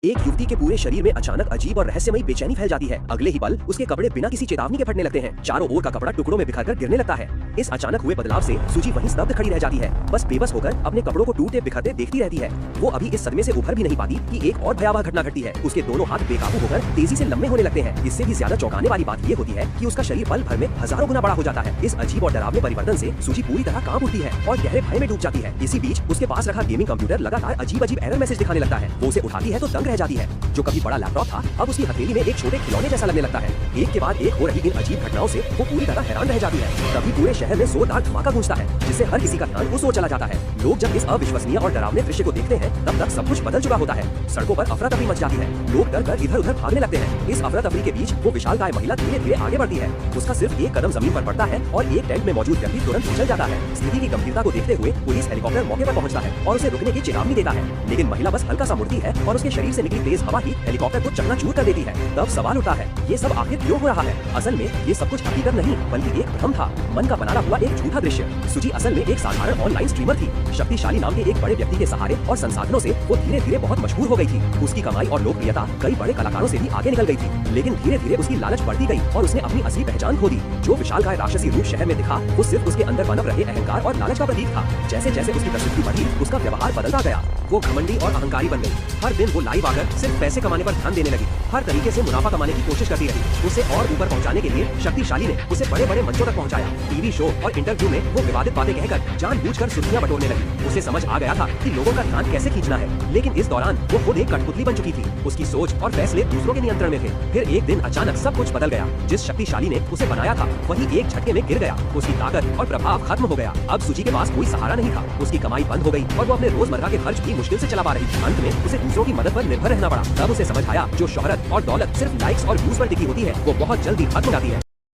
एक युवती के पूरे शरीर में अचानक अजीब और रहस्यमयी बेचैनी फैल जाती है। अगले ही पल उसके कपड़े बिना किसी चेतावनी के फटने लगते हैं। चारों ओर का कपड़ा टुकड़ों में बिखरकर गिरने लगता है। इस अचानक हुए बदलाव से सूजी वहीं स्तब्ध खड़ी रह जाती है, बस बेबस होकर अपने कपड़ों को टूटते बिखरते देखती रहती है। वो अभी इस सदमे से उभर भी नहीं पाती कि एक और भयावह घटना घटती है। उसके दोनों हाथ बेकाबू होकर तेजी से लंबे होने लगते हैं। इससे भी ज्यादा चौंकाने वाली बात ये होती है कि उसका शरीर पल भर में हजारों गुना बड़ा हो जाता है। इस अजीब और डरावने परिवर्तन से सूजी पूरी तरह कांप उठती है और गहरे भय में डूब जाती है। इसी बीच उसके पास रखा गेमिंग कंप्यूटर लगातार अजीब अजीब एरर मैसेज दिखाने लगता है। वो उसे उठाती है तो दंग रह जाती है। जो कभी बड़ा लैपटॉप था अब उसकी हथेली में एक छोटे खिलौने जैसा लगने लगता है। एक के बाद एक हो रही इन अजीब घटनाओं से वो पूरी तरह हैरान रह जाती है। तभी पूरे शहर में जोरदार धमाका गूंजता है, जिससे हर किसी का ध्यान उस ओर चला जाता है। लोग जब इस अविश्वसनीय और डरावने दृश्य को देखते हैं तब तक सब कुछ बदल चुका होता है। सड़कों पर अफरा तफरी मच जाती है। लोग डर कर इधर उधर भागने लगते हैं। इस अफरा तफरी के बीच वो विशालकाय महिला धीरे धीरे आगे बढ़ती है। उसका सिर्फ एक कदम जमीन पर पड़ता है और एक टेंट में मौजूद व्यक्ति तुरंत उछल जाता है। स्थिति की गंभीरता को देखते हुए पुलिस हेलीकॉप्टर मौके पर पहुंचता है और उसे रुकने की चेतावनी देता है, लेकिन महिला बस हल्का सा मुड़ती है और उसके शरीर से निकली तेज हवा ही हेलीकॉप्टर को चकनाचूर कर देती है। तब सवाल उठता है, ये सब आखिर क्यों हो रहा है? असल में ये सब कुछ हकीकत नहीं बल्कि एक भ्रम था, मन का बनाना हुआ एक झूठा दृश्य। सूजी असल में एक साधारण ऑनलाइन स्ट्रीमर थी। शक्तिशाली नाम के एक बड़े व्यक्ति के सहारे और संसाधनों से वो धीरे धीरे बहुत मशहूर हो गई थी। उसकी कमाई और लोकप्रियता कई बड़े कलाकारों से भी आगे निकल गई थी, लेकिन धीरे धीरे उसकी लालच बढ़ती गई और उसने अपनी असली पहचान खो दी। जो विशालकाय राक्षसी रूप शहर में दिखा वो सिर्फ उसके अंदर पनप रहे अहंकार और लालच का प्रतीक था। जैसे जैसे उसकी प्रसिद्धि बढ़ी उसका व्यवहार बदलता गया। वो घमंडी और अहंकारी बन गई। हर दिन वो लाइव आकर सिर्फ पैसे कमाने पर ध्यान देने लगी। हर तरीके से मुनाफा कमाने की कोशिश करती रही। उसे और ऊपर पहुंचाने के लिए शक्तिशाली ने उसे बड़े बड़े मंचों तक पहुंचाया। टीवी शो और इंटरव्यू में वो विवादित बातें कहकर जानबूझकर सुर्खियां बटोरने लगी। उसे समझ आ गया था कि लोगों का ध्यान कैसे खींचना है, लेकिन इस दौरान वो खुद एक कठपुतली बन चुकी थी। उसकी सोच और फैसले दूसरों के नियंत्रण में थे। फिर एक दिन अचानक सब कुछ बदल गया। जिस शक्तिशाली ने उसे बनाया था वही एक झटके में गिर गया। उसकी ताकत और प्रभाव खत्म हो गया। अब सूजी के पास कोई सहारा नहीं था। उसकी कमाई बंद हो गई और वो अपने रोजमर्रा के खर्च भी मुश्किल से चला पा रही थी। अंत में उसे दूसरों की मदद पर निर्भर रहना पड़ा। तब उसे समझ आया जो शोहरत और दौलत सिर्फ लाइक्स और व्यूज पर टिकी होती है वो बहुत जल्दी खत्म हो जाती है।